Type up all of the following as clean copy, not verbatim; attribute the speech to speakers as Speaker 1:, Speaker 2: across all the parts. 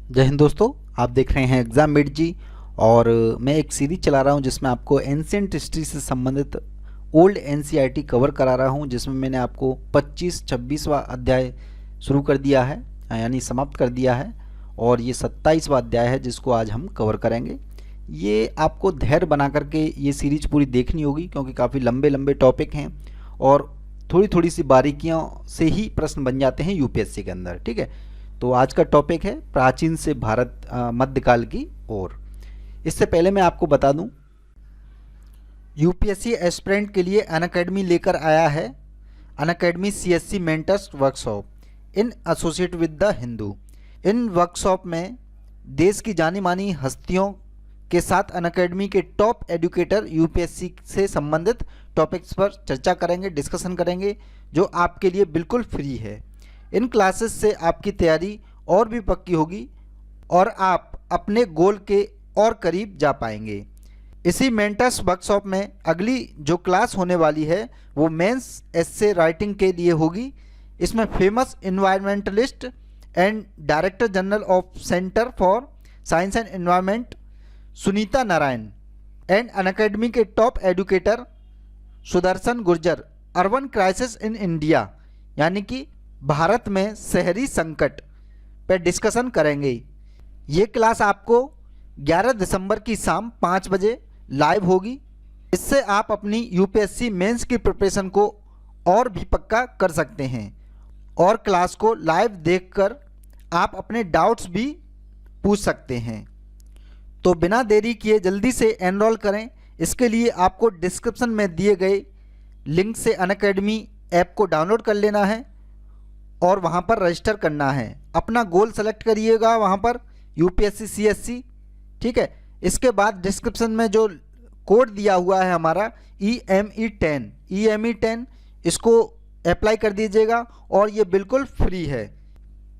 Speaker 1: जय हिंद दोस्तों, आप देख रहे हैं एग्जाम मेट जी। और मैं एक सीरीज चला रहा हूं जिसमें आपको एंशिएंट हिस्ट्री से संबंधित ओल्ड एनसीईआरटी कवर करा रहा हूं, जिसमें मैंने आपको 25-26वां अध्याय शुरू कर दिया है, यानी समाप्त कर दिया है। और ये 27वां अध्याय है जिसको आज हम कवर करेंगे। ये आपको धैर्य बना करके ये सीरीज पूरी देखनी होगी, क्योंकि काफ़ी लंबे लंबे टॉपिक हैं और थोड़ी थोड़ी सी बारीकियों से ही प्रश्न बन जाते हैं यूपीएससी के अंदर। ठीक है, तो आज का टॉपिक है प्राचीन से भारत मध्यकाल की ओर। इससे पहले मैं आपको बता दूं, यूपीएससी एस्पिरेंट के लिए अनअकैडमी लेकर आया है Unacademy CSC mentors workshop in associate with the Hindu. In workshop में देश की जानी मानी हस्तियों के साथ अनअकैडमी के टॉप एजुकेटर यूपीएससी से संबंधित टॉपिक्स पर चर्चा करेंगे, डिस्कशन करेंगे, जो आपके लिए बिल्कुल फ्री है। इन क्लासेस से आपकी तैयारी और भी पक्की होगी और आप अपने गोल के और करीब जा पाएंगे। इसी मेंटर्स वर्कशॉप में अगली जो क्लास होने वाली है वो मेंस एस्से राइटिंग के लिए होगी। इसमें famous environmentalist and director general of centre for science and environment Sunita Narayan and Unacademy के top educator Sudarshan Gurjar urban crisis in India, यानी कि भारत में शहरी संकट पर डिस्कशन करेंगे। ये क्लास आपको 11 दिसंबर की शाम 5 बजे लाइव होगी। इससे आप अपनी यूपीएससी मेंस की प्रिपरेशन को और भी पक्का कर सकते हैं और क्लास को लाइव देखकर आप अपने डाउट्स भी पूछ सकते हैं। तो बिना देरी किए जल्दी से एनरोल करें। इसके लिए आपको डिस्क्रिप्शन में दिए गए लिंक से अनअकैडमी ऐप को डाउनलोड कर लेना है और वहाँ पर रजिस्टर करना है। अपना गोल सेलेक्ट करिएगा वहाँ पर यूपीएससी सीएससी। ठीक है, इसके बाद डिस्क्रिप्शन में जो कोड दिया हुआ है हमारा EME10 इसको अप्लाई कर दीजिएगा और ये बिल्कुल फ्री है।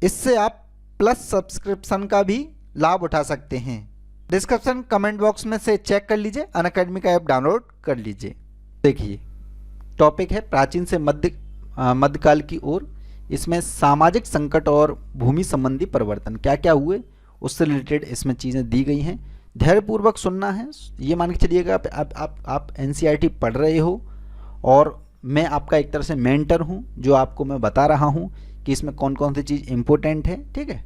Speaker 1: इससे आप प्लस सब्सक्रिप्शन का भी लाभ उठा सकते हैं। डिस्क्रिप्शन कमेंट बॉक्स में से चेक कर लीजिए, अनअकैडमी का ऐप डाउनलोड कर लीजिए। देखिए, टॉपिक है प्राचीन से मध्यकाल की ओर। इसमें सामाजिक संकट और भूमि संबंधी परिवर्तन क्या क्या हुए उससे रिलेटेड इसमें चीज़ें दी गई हैं। धैर्यपूर्वक सुनना है। ये मान के चलिएगा आप एनसीईआरटी पढ़ रहे हो और मैं आपका एक तरह से मेंटर हूँ, जो आपको मैं बता रहा हूँ कि इसमें कौन कौन सी चीज़ इंपॉर्टेंट है। ठीक है,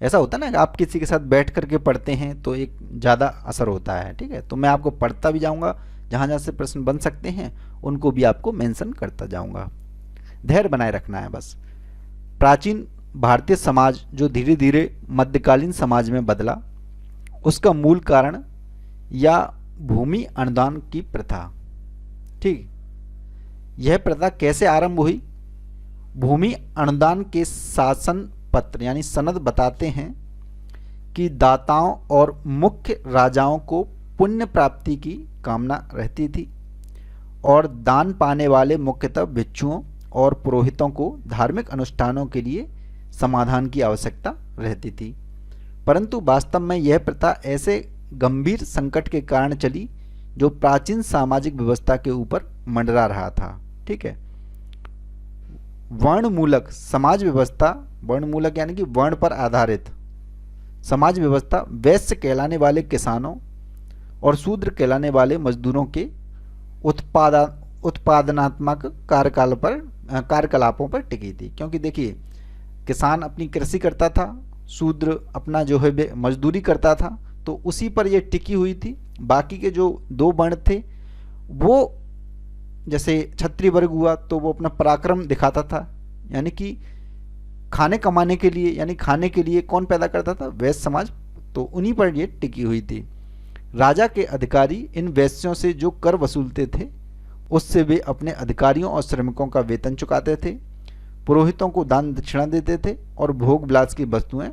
Speaker 1: ऐसा होता है ना, आप किसी के साथ बैठ करके पढ़ते हैं तो एक ज़्यादा असर होता है। ठीक है, तो मैं आपको पढ़ता भी जाऊँगा, जहाँ जहाँ से प्रश्न बन सकते हैं उनको भी आपको मेंशन करता जाऊँगा। धैर्य बनाए रखना है बस। प्राचीन भारतीय समाज जो धीरे धीरे मध्यकालीन समाज में बदला, उसका मूल कारण या भूमि अनुदान की प्रथा। ठीक, यह प्रथा कैसे आरंभ हुई? भूमि अनुदान के शासन पत्र यानी सनद बताते हैं कि दाताओं और मुख्य राजाओं को पुण्य प्राप्ति की कामना रहती थी और दान पाने वाले मुख्यतः भिक्षुओं और पुरोहितों को धार्मिक अनुष्ठानों के लिए समाधान की आवश्यकता रहती थी। परंतु वास्तव में यह प्रथा ऐसे गंभीर संकट के कारण चली जो प्राचीन सामाजिक व्यवस्था के ऊपर मंडरा रहा था। ठीक है, वर्णमूलक समाज व्यवस्था, वर्णमूलक यानी कि वर्ण पर आधारित समाज व्यवस्था वैश्य कहलाने वाले किसानों और शूद्र कहलाने वाले मजदूरों के उत्पादनात्मक कार्यकलापों पर टिकी थी। क्योंकि देखिए, किसान अपनी कृषि करता था, शूद्र अपना जो है मजदूरी करता था, तो उसी पर ये टिकी हुई थी। बाकी के जो दो वर्ण थे वो, जैसे क्षत्रिय वर्ग हुआ तो वो अपना पराक्रम दिखाता था, यानी कि खाने कमाने के लिए, यानी खाने के लिए कौन पैदा करता था? वैश्य समाज। तो उन्हीं पर ये टिकी हुई थी। राजा के अधिकारी इन वैश्यों से जो कर वसूलते थे उससे वे अपने अधिकारियों और श्रमिकों का वेतन चुकाते थे, पुरोहितों को दान दक्षिणा देते थे और भोग विलास की वस्तुएं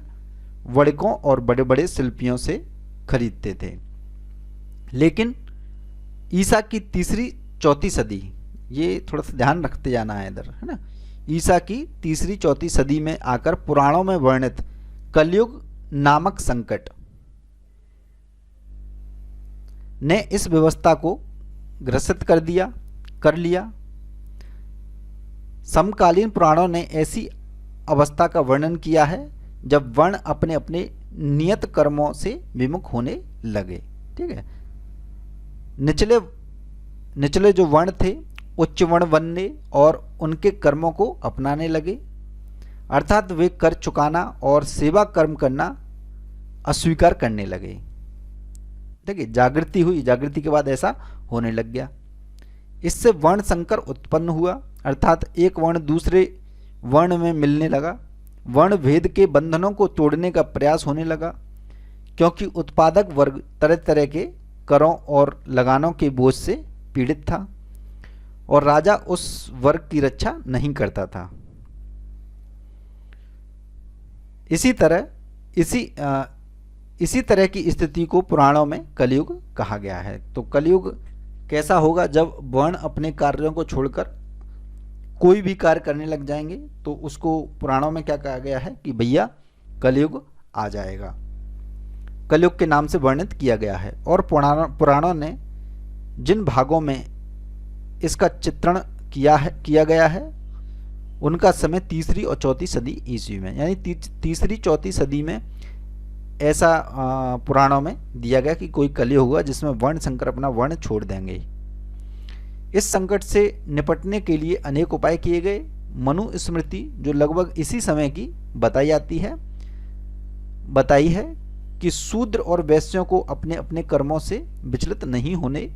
Speaker 1: वणिकों और बड़े बड़े शिल्पियों से खरीदते थे। लेकिन ईसा की 3री-4वीं सदी, ये थोड़ा सा ध्यान रखते जाना है इधर, है ना। ईसा की 3री-4वीं सदी में आकर पुराणों में वर्णित कलयुग नामक संकट ने इस व्यवस्था को ग्रसित कर लिया। समकालीन पुराणों ने ऐसी अवस्था का वर्णन किया है जब वर्ण अपने अपने नियत कर्मों से विमुख होने लगे। ठीक है, निचले जो वर्ण थे उच्च वर्ण बनने और उनके कर्मों को अपनाने लगे, अर्थात वे कर चुकाना और सेवा कर्म करना अस्वीकार करने लगे। देखिए, जागृति हुई, जागृति के बाद ऐसा होने लग गया। इससे वर्ण संकर उत्पन्न हुआ, अर्थात एक वर्ण दूसरे वर्ण में मिलने लगा। वर्ण भेद के बंधनों को तोड़ने का प्रयास होने लगा, क्योंकि उत्पादक वर्ग तरह तरह के करों और लगानों के बोझ से पीड़ित था और राजा उस वर्ग की रक्षा नहीं करता था। इसी तरह की स्थिति को पुराणों में कलयुग कहा गया है। तो कलयुग कैसा होगा? जब वर्ण अपने कार्यों को छोड़कर कोई भी कार्य करने लग जाएंगे, तो उसको पुराणों में क्या कहा गया है कि भैया कलयुग आ जाएगा। कलयुग के नाम से वर्णित किया गया है। और पुराणों ने जिन भागों में इसका चित्रण किया गया है उनका समय तीसरी और चौथी सदी ईस्वी में, यानी तीसरी चौथी सदी में ऐसा पुराणों में दिया गया कि कोई कलयुग होगा जिसमें वर्ण संकर अपना वर्ण छोड़ देंगे। इस संकट से निपटने के लिए अनेक उपाय किए गए। मनु स्मृति जो लगभग इसी समय की बताई है कि शूद्र और वैश्यों को अपने अपने कर्मों से विचलित नहीं होने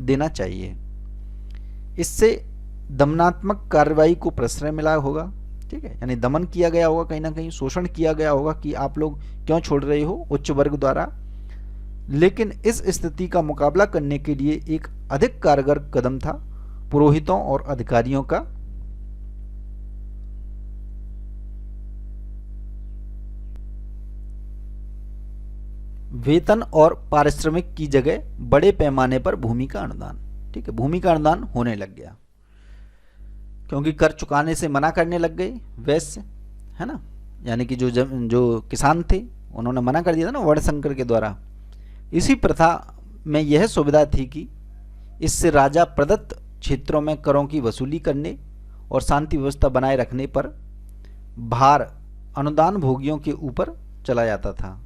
Speaker 1: देना चाहिए। इससे दमनात्मक कार्रवाई को प्रश्रय मिला होगा। ठीक है, यानी दमन किया गया होगा, कहीं ना कहीं शोषण किया गया होगा कि आप लोग क्यों छोड़ रहे हो, उच्च वर्ग द्वारा। लेकिन इस स्थिति का मुकाबला करने के लिए एक अधिक कारगर कदम था पुरोहितों और अधिकारियों का वेतन और पारिश्रमिक की जगह बड़े पैमाने पर भूमि का अनुदान। ठीक है, भूमि का अनुदान होने लग गया, क्योंकि कर चुकाने से मना करने लग गए वैश्य, है ना, यानी कि जो किसान थे उन्होंने मना कर दिया था ना वर्ण संकर के द्वारा। इसी प्रथा में यह सुविधा थी कि इससे राजा प्रदत्त क्षेत्रों में करों की वसूली करने और शांति व्यवस्था बनाए रखने पर भार अनुदान भोगियों के ऊपर चला जाता था।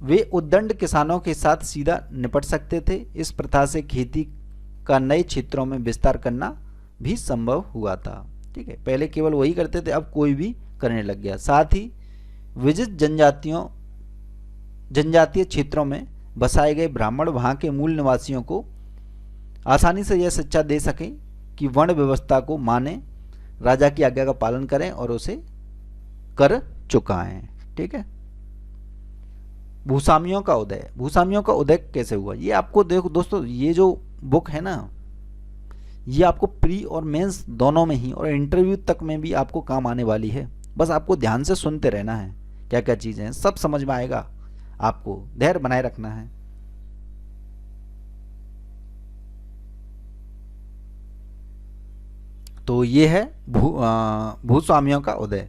Speaker 1: वे उद्दंड किसानों के साथ सीधा निपट सकते थे। इस प्रथा से खेती का नए क्षेत्रों में विस्तार करना भी संभव हुआ था। ठीक है, पहले केवल वही करते थे, अब कोई भी करने लग गया। साथ ही विजित जनजातीय क्षेत्रों में बसाए गए ब्राह्मण वहां के मूल निवासियों को आसानी से यह शिक्षा दे सकें कि वर्ण व्यवस्था को माने, राजा की आज्ञा का पालन करें और उसे कर चुकाएं। ठीक है, भूस्वामियों का उदय कैसे हुआ? ये आपको देखो दोस्तों, ये जो बुक है ना, ये आपको प्री और मेंस दोनों में ही और इंटरव्यू तक में भी आपको काम आने वाली है। बस आपको ध्यान से सुनते रहना है, क्या क्या चीज़ें हैं सब समझ में आएगा। आपको धैर्य बनाए रखना है। तो ये है भूस्वामियों का उदय।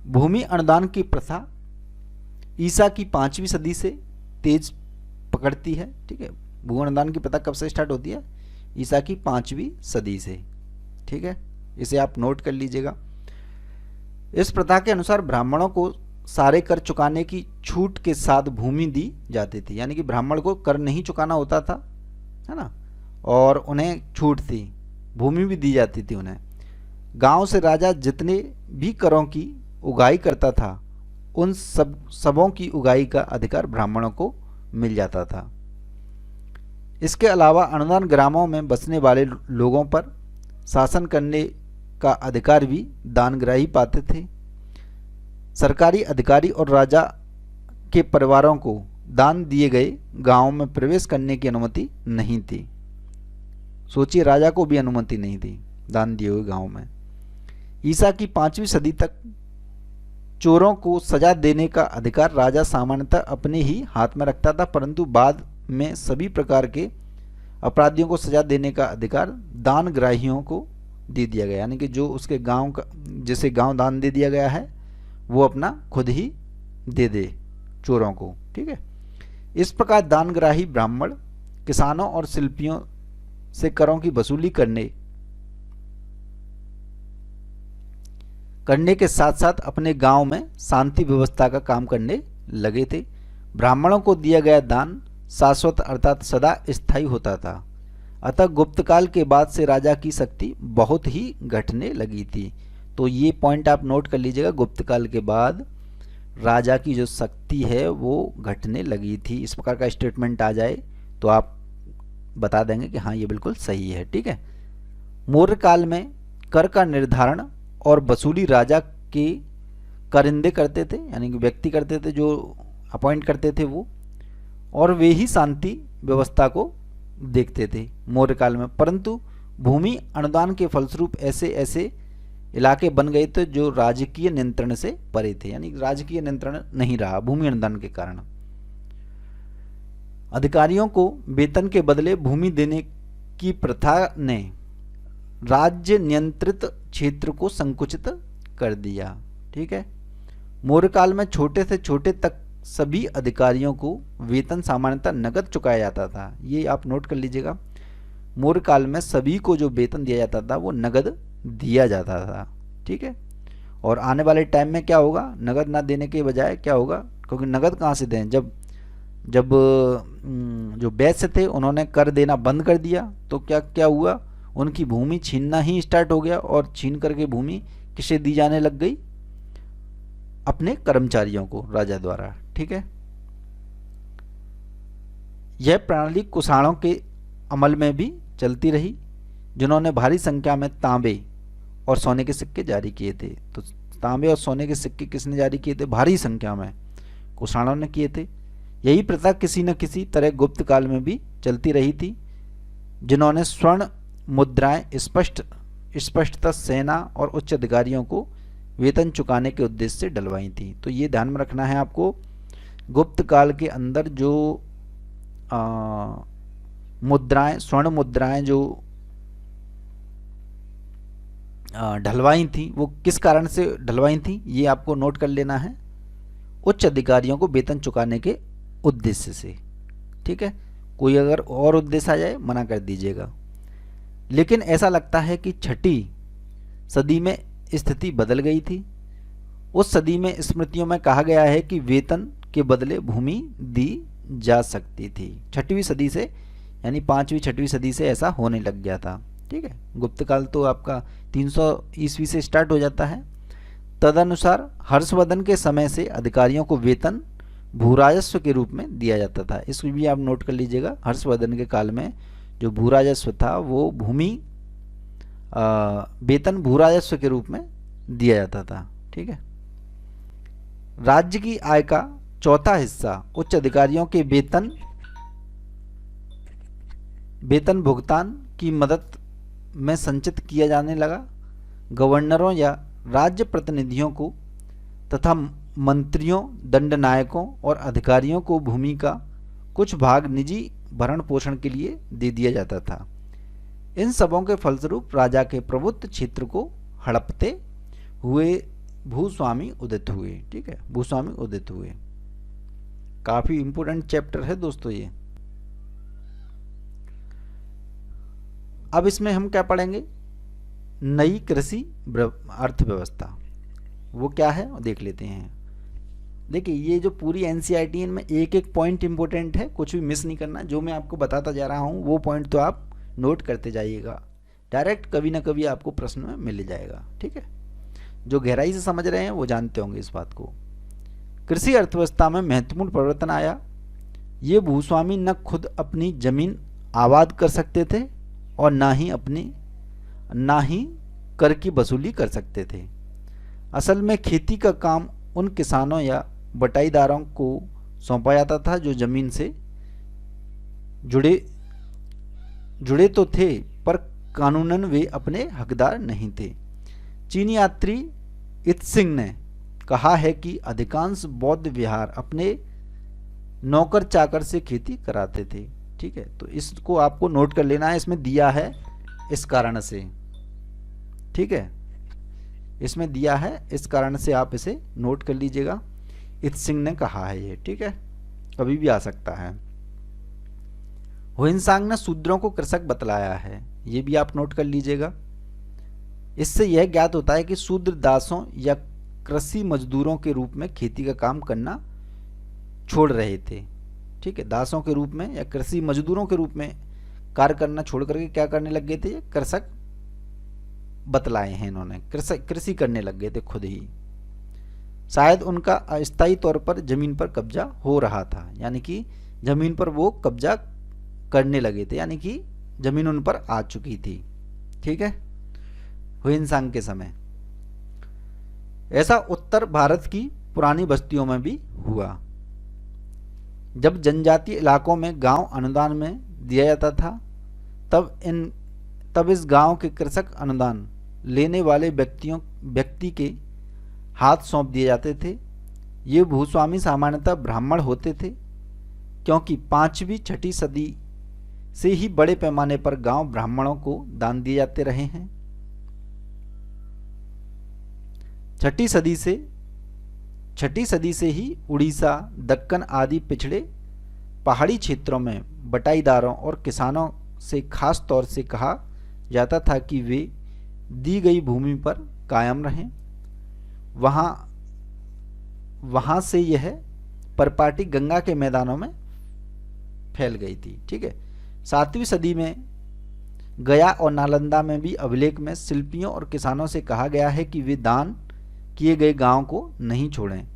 Speaker 1: भूमि अनुदान की प्रथा ईसा की 5वीं सदी से तेज पकड़ती है। ठीक है, भू अनुदान की प्रथा कब से स्टार्ट होती है? ईसा की 5वीं सदी से। ठीक है, इसे आप नोट कर लीजिएगा। इस प्रथा के अनुसार ब्राह्मणों को सारे कर चुकाने की छूट के साथ भूमि दी जाती थी, यानी कि ब्राह्मण को कर नहीं चुकाना होता था, है ना, और उन्हें छूट थी, भूमि भी दी जाती थी उन्हें। गांव से राजा जितने भी करों की उगाही करता था उन सबों की उगाही का अधिकार ब्राह्मणों को मिल जाता था। इसके अलावा अनुदान ग्रामों में बसने वाले लोगों पर शासन करने का अधिकार भी दानग्राही पाते थे। सरकारी अधिकारी और राजा के परिवारों को दान दिए गए गांवों में प्रवेश करने की अनुमति नहीं थी। सोचिए, राजा को भी अनुमति नहीं थी दान दिए हुए गांव में। ईसा की 5वीं सदी तक चोरों को सजा देने का अधिकार राजा सामान्यतः अपने ही हाथ में रखता था, परंतु बाद में सभी प्रकार के अपराधियों को सजा देने का अधिकार दानग्राहियों को दे दिया गया, यानी कि जो उसके गांव का, जिसे गांव दान दे दिया गया है, वो अपना खुद ही दे दे चोरों को। ठीक है, इस प्रकार दानग्राही ब्राह्मण किसानों और शिल्पियों से करों की वसूली करने करने के साथ साथ अपने गांव में शांति व्यवस्था का काम करने लगे थे। ब्राह्मणों को दिया गया दान शाश्वत अर्थात सदा स्थायी होता था। अतः गुप्त काल के बाद से राजा की शक्ति बहुत ही घटने लगी थी। तो ये पॉइंट आप नोट कर लीजिएगा, गुप्त काल के बाद राजा की जो शक्ति है वो घटने लगी थी। इस प्रकार का स्टेटमेंट आ जाए तो आप बता देंगे कि हाँ ये बिल्कुल सही है। ठीक है। मौर्य काल में कर का निर्धारण और वसूली राजा के कारिंदे करते थे, यानी कि व्यक्ति करते थे, जो अपॉइंट करते थे वो, और वे ही शांति व्यवस्था को देखते थे मौर्य काल में। परंतु भूमि अनुदान के फलस्वरूप ऐसे ऐसे इलाके बन गए थे जो राजकीय नियंत्रण से परे थे, यानी राजकीय नियंत्रण नहीं रहा भूमि अनुदान के कारण। अधिकारियों को वेतन के बदले भूमि देने की प्रथा ने राज्य नियंत्रित क्षेत्र को संकुचित कर दिया। ठीक है। मौर्य काल में छोटे से छोटे तक सभी अधिकारियों को वेतन सामान्यतः नगद चुकाया जाता था। ये आप नोट कर लीजिएगा, मौर्य काल में सभी को जो वेतन दिया जाता था वो नगद दिया जाता था। ठीक है। और आने वाले टाइम में क्या होगा, नगद ना देने के बजाय क्या होगा, क्योंकि नगद कहाँ से दें, जब जो वैश्य थे उन्होंने कर देना बंद कर दिया तो क्या क्या हुआ, उनकी भूमि छीनना ही स्टार्ट हो गया, और छीन करके भूमि किसे दी जाने लग गई, अपने कर्मचारियों को राजा द्वारा। ठीक है। यह प्रणाली कुषाणों के अमल में भी चलती रही, जिन्होंने भारी संख्या में तांबे और सोने के सिक्के जारी किए थे। तो तांबे और सोने के सिक्के किसने जारी किए थे, भारी संख्या में कुषाणों ने किए थे। यही प्रथा किसी न किसी तरह गुप्त काल में भी चलती रही थी, जिन्होंने स्वर्ण मुद्राएं स्पष्टतः सेना और उच्च अधिकारियों को वेतन चुकाने के उद्देश्य से डलवाई थी। तो ये ध्यान में रखना है आपको, गुप्त काल के अंदर जो मुद्राएं, स्वर्ण मुद्राएं जो ढलवाई थी वो किस कारण से ढलवाई थी, ये आपको नोट कर लेना है, उच्च अधिकारियों को वेतन चुकाने के उद्देश्य से। ठीक है। कोई अगर और उद्देश्य आ जाए मना कर दीजिएगा। लेकिन ऐसा लगता है कि 6ठी सदी में स्थिति बदल गई थी। उस सदी में स्मृतियों में कहा गया है कि वेतन के बदले भूमि दी जा सकती थी। 6वीं सदी से, यानी 5वीं 6वीं सदी से ऐसा होने लग गया था। ठीक है। गुप्त काल तो आपका 300 ईस्वी से स्टार्ट हो जाता है। तदनुसार हर्षवर्धन के समय से अधिकारियों को वेतन भूराजस्व के रूप में दिया जाता था। इसको भी आप नोट कर लीजिएगा, हर्षवर्धन के काल में जो भूराजस्व था वो भूमि वेतन भूराजस्व के रूप में दिया जाता था। ठीक है। राज्य की आय का चौथा हिस्सा उच्च अधिकारियों के वेतन भुगतान की मदद में संचित किया जाने लगा। गवर्नरों या राज्य प्रतिनिधियों को तथा मंत्रियों, दंडनायकों और अधिकारियों को भूमि का कुछ भाग निजी भरण पोषण के लिए दे दिया जाता था। इन सबों के फलस्वरूप राजा के प्रभुत्व क्षेत्र को हड़पते हुए भूस्वामी उदित हुए। ठीक है। भूस्वामी उदित हुए, काफी इंपोर्टेंट चैप्टर है दोस्तों ये। अब इसमें हम क्या पढ़ेंगे, नई कृषि अर्थव्यवस्था, वो क्या है देख लेते हैं। देखिए ये जो पूरी एनसीईआरटी है इनमें एक एक पॉइंट इंपॉर्टेंट है, कुछ भी मिस नहीं करना। जो मैं आपको बताता जा रहा हूँ वो पॉइंट तो आप नोट करते जाइएगा, डायरेक्ट कभी ना कभी आपको प्रश्न में मिल जाएगा। ठीक है। जो गहराई से समझ रहे हैं वो जानते होंगे इस बात को। कृषि अर्थव्यवस्था में महत्वपूर्ण परिवर्तन आया। ये भूस्वामी न खुद अपनी जमीन आबाद कर सकते थे और ना ही कर की वसूली कर सकते थे। असल में खेती का काम उन किसानों या बटाईदारों को सौंपा जाता था जो जमीन से जुड़े तो थे पर कानूनन वे अपने हकदार नहीं थे। चीनी यात्री इत्सिंग ने कहा है कि अधिकांश बौद्ध विहार अपने नौकर चाकर से खेती कराते थे। ठीक है। तो इसको आपको नोट कर लेना है, इसमें दिया है इस कारण से। ठीक है। इसमें दिया है इस कारण से आप इसे नोट कर लीजिएगा, इत्सिंग ने कहा है ये। ठीक है। कभी भी आ सकता है। हुइनसांग ने शूद्रों को कृषक बतलाया है, ये भी आप नोट कर लीजिएगा। इससे यह ज्ञात होता है कि शूद्र दासों या कृषि मजदूरों के रूप में खेती का काम करना छोड़ रहे थे। ठीक है, दासों के रूप में या कृषि मजदूरों के रूप में कार्य करना छोड़ करके क्या करने लग गए थे, कृषक बतलाए हैं इन्होंने, कृषि करने लग गए थे खुद ही। शायद उनका अस्थायी तौर पर जमीन पर कब्जा हो रहा था, यानी कि जमीन पर वो कब्जा करने लगे थे, यानी कि जमीन उन पर आ चुकी थी। ठीक है, हुएनसांग के समय ऐसा उत्तर भारत की पुरानी बस्तियों में भी हुआ। जब जनजातीय इलाकों में गांव अनुदान में दिया जाता था, तब इस गांव के कृषक अनुदान लेने वाले व्यक्ति के हाथ सौंप दिए जाते थे। ये भूस्वामी सामान्यतः ब्राह्मण होते थे, क्योंकि 5वीं 6ठी सदी से ही बड़े पैमाने पर गांव ब्राह्मणों को दान दिए जाते रहे हैं। 6ठी सदी से ही उड़ीसा, दक्कन आदि पिछड़े पहाड़ी क्षेत्रों में बटाईदारों और किसानों से खास तौर से कहा जाता था कि वे दी गई भूमि पर कायम रहें। वहां से यह परपाटी गंगा के मैदानों में फैल गई थी। ठीक है, 7वीं सदी में गया और नालंदा में भी अभिलेख में शिल्पियों और किसानों से कहा गया है कि वे दान किए गए गांव को नहीं छोड़ें,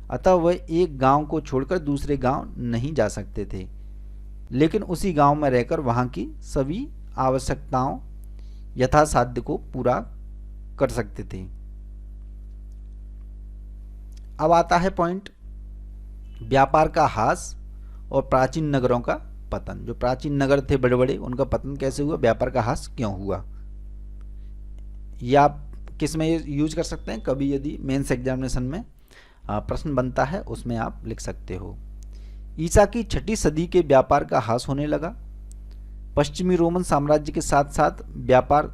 Speaker 1: अतः वह एक गांव को छोड़कर दूसरे गांव नहीं जा सकते थे, लेकिन उसी गांव में रहकर वहां की सभी आवश्यकताओं यथासाध्य को पूरा कर सकते थे। अब आता है पॉइंट, व्यापार का ह्रास और प्राचीन नगरों का पतन। जो प्राचीन नगर थे बड़े बड़े, उनका पतन कैसे हुआ, व्यापार का ह्रास क्यों हुआ। यह आप किस में यूज कर सकते हैं, कभी यदि मेंस एग्जामिनेशन में प्रश्न बनता है उसमें आप लिख सकते हो। ईसा की 6ठी सदी के व्यापार का ह्रास होने लगा। पश्चिमी रोमन साम्राज्य के साथ साथ व्यापार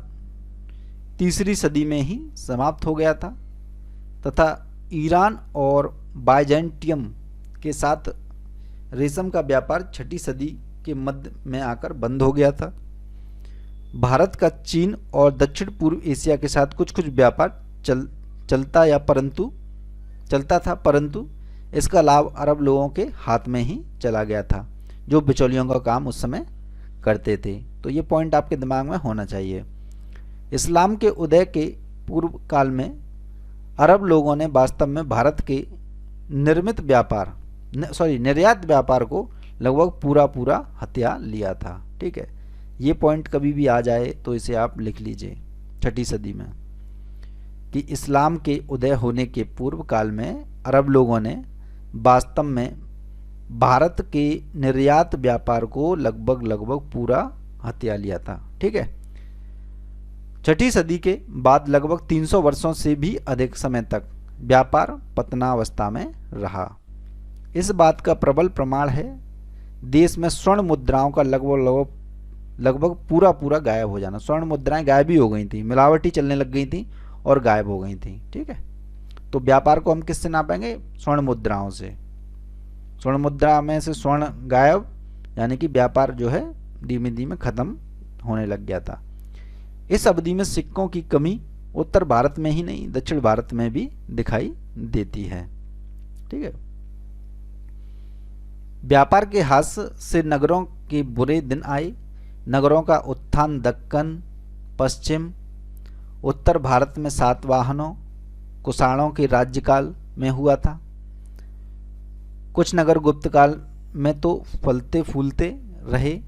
Speaker 1: 3री सदी में ही समाप्त हो गया था, तथा ईरान और बाइजेंटियम के साथ रेशम का व्यापार 6ठी सदी के मध्य में आकर बंद हो गया था। भारत का चीन और दक्षिण पूर्व एशिया के साथ कुछ कुछ व्यापार चलता था, परंतु इसका लाभ अरब लोगों के हाथ में ही चला गया था, जो बिचौलियों का काम उस समय करते थे। तो ये पॉइंट आपके दिमाग में होना चाहिए। इस्लाम के उदय के पूर्व काल में अरब लोगों ने वास्तव में भारत के निर्यात व्यापार को लगभग पूरा हथिया लिया था। ठीक है, ये पॉइंट कभी भी आ जाए तो इसे आप लिख लीजिए 6ठी सदी में, कि इस्लाम के उदय होने के पूर्व काल में अरब लोगों ने वास्तव में भारत के निर्यात व्यापार को लगभग पूरा हथिया लिया था। ठीक है, 6ठी सदी के बाद लगभग 300 वर्षों से भी अधिक समय तक व्यापार पतनावस्था में रहा। इस बात का प्रबल प्रमाण है देश में स्वर्ण मुद्राओं का लगभग पूरा गायब हो जाना। स्वर्ण मुद्राएं गायब ही हो गई थी, मिलावटी चलने लग गई थी और गायब हो गई थी। ठीक है, तो व्यापार को हम किससे नापेंगे, स्वर्ण मुद्राओं से। स्वर्ण मुद्रा में से स्वर्ण गायब, यानी कि व्यापार जो है धीमे धीमे खत्म होने लग गया था। इस अवधि में सिक्कों की कमी उत्तर भारत में ही नहीं दक्षिण भारत में भी दिखाई देती है। ठीक है, व्यापार के ह्रास से नगरों के बुरे दिन आए। नगरों का उत्थान दक्कन, पश्चिम, उत्तर भारत में सातवाहनों कुषाणों के राज्यकाल में हुआ था। कुछ नगर गुप्त काल में तो फलते फूलते रहे,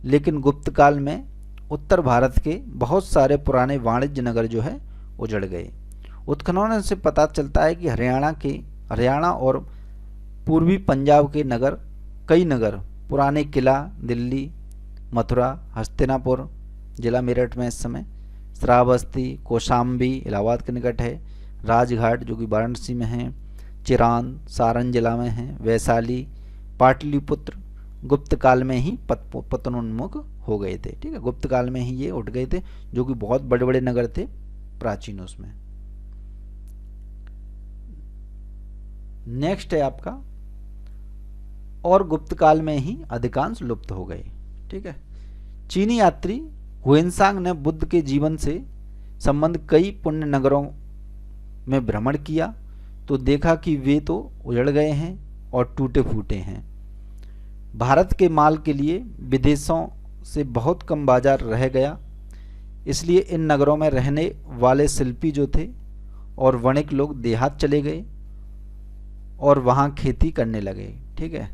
Speaker 1: लेकिन गुप्त काल में उत्तर भारत के बहुत सारे पुराने वाणिज्य नगर जो है उजड़ गए। उत्खनन से पता चलता है कि हरियाणा और पूर्वी पंजाब के कई नगर पुराने किला, दिल्ली, मथुरा, हस्तिनापुर जिला मेरठ में इस समय, श्रावस्ती, कौशाम्बी इलाहाबाद के निकट है, राजघाट जो कि वाराणसी में है, चिरान सारण जिला में है, वैशाली, पाटलिपुत्र गुप्त काल में ही पतनोन्मुख हो गए थे। ठीक है, गुप्त काल में ही ये उठ गए थे, जो कि बहुत बड़े बड़े नगर थे प्राचीन उसमें। नेक्स्ट है आपका, और गुप्त काल में ही अधिकांश लुप्त हो गए। ठीक है, चीनी यात्री हुएनसांग ने बुद्ध के जीवन से संबंध कई पुण्य नगरों में भ्रमण किया तो देखा कि वे तो उजड़ गए हैं और टूटे फूटे हैं। भारत के माल के लिए विदेशों से बहुत कम बाजार रह गया, इसलिए इन नगरों में रहने वाले शिल्पी जो थे और वणिक लोग देहात चले गए और वहाँ खेती करने लगे। ठीक है।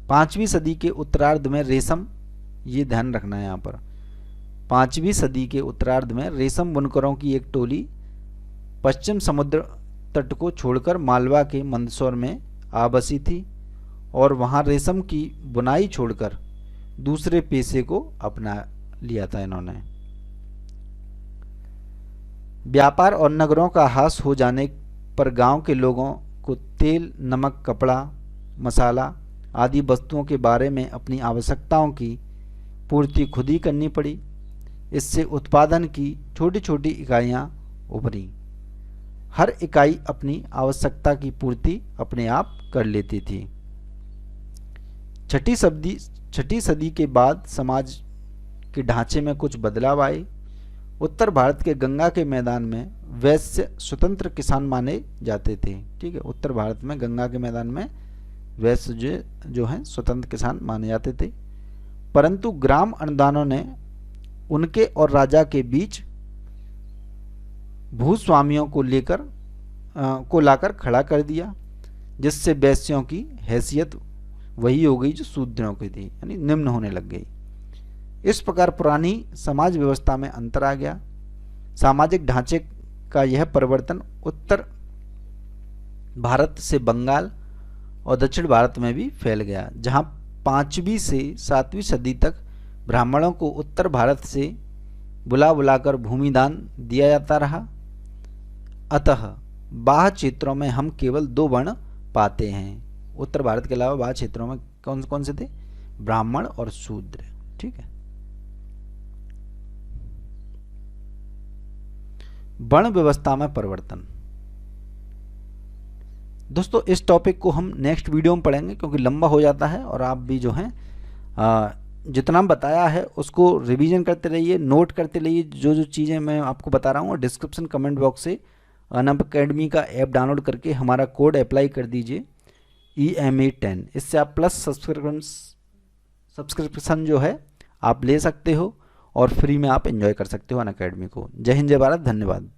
Speaker 1: 5वीं सदी के उत्तरार्ध में रेशम, ये ध्यान रखना है यहाँ पर, 5वीं सदी के उत्तरार्ध में रेशम बुनकरों की एक टोली पश्चिम समुद्र तट को छोड़कर मालवा के मंदसौर में आ बसी थी और वहाँ रेशम की बुनाई छोड़कर दूसरे पेशे को अपना लिया था इन्होंने। व्यापार और नगरों का ह्रास हो जाने पर गांव के लोगों को तेल, नमक, कपड़ा, मसाला आदि वस्तुओं के बारे में अपनी आवश्यकताओं की पूर्ति खुद ही करनी पड़ी। इससे उत्पादन की छोटी छोटी इकाइयाँ उभरी। हर इकाई अपनी आवश्यकता की पूर्ति अपने आप कर लेती थी। छठी सदी के बाद समाज के ढांचे में कुछ बदलाव आए। उत्तर भारत के गंगा के मैदान में वैश्य स्वतंत्र किसान माने जाते थे। ठीक है। उत्तर भारत में गंगा के मैदान में वैश्य जो हैं स्वतंत्र किसान माने जाते थे, परंतु ग्राम अनुदानों ने उनके और राजा के बीच भूस्वामियों को लाकर खड़ा कर दिया, जिससे वैश्यों की हैसियत वही हो गई जो शूद्रों की थी, यानी निम्न होने लग गई। इस प्रकार पुरानी समाज व्यवस्था में अंतर आ गया। सामाजिक ढांचे का यह परिवर्तन उत्तर भारत से बंगाल और दक्षिण भारत में भी फैल गया, जहां 5वीं से 7वीं सदी तक ब्राह्मणों को उत्तर भारत से बुला बुलाकर भूमिदान दिया जाता रहा। अतः बाह्य क्षेत्रों में हम केवल 2 वर्ण पाते हैं। उत्तर भारत के अलावा बाह्य क्षेत्रों में कौन कौन से थे? ब्राह्मण और शूद्र। ठीक है। वर्ण व्यवस्था में परिवर्तन। दोस्तों इस टॉपिक को हम नेक्स्ट वीडियो में पढ़ेंगे क्योंकि लंबा हो जाता है और आप भी जो हैं जितना बताया है उसको रिवीजन करते रहिए, नोट करते रहिए। जो जो चीज़ें मैं आपको बता रहा हूँ और डिस्क्रिप्शन कमेंट बॉक्स से अनअकैडमी का ऐप डाउनलोड करके हमारा कोड अप्लाई कर दीजिए EMA10। इससे आप प्लस सब्सक्रिप्शन जो है आप ले सकते हो और फ्री में आप एंजॉय कर सकते हो अनअकैडमी को। जय हिंद, जय भारत, धन्यवाद।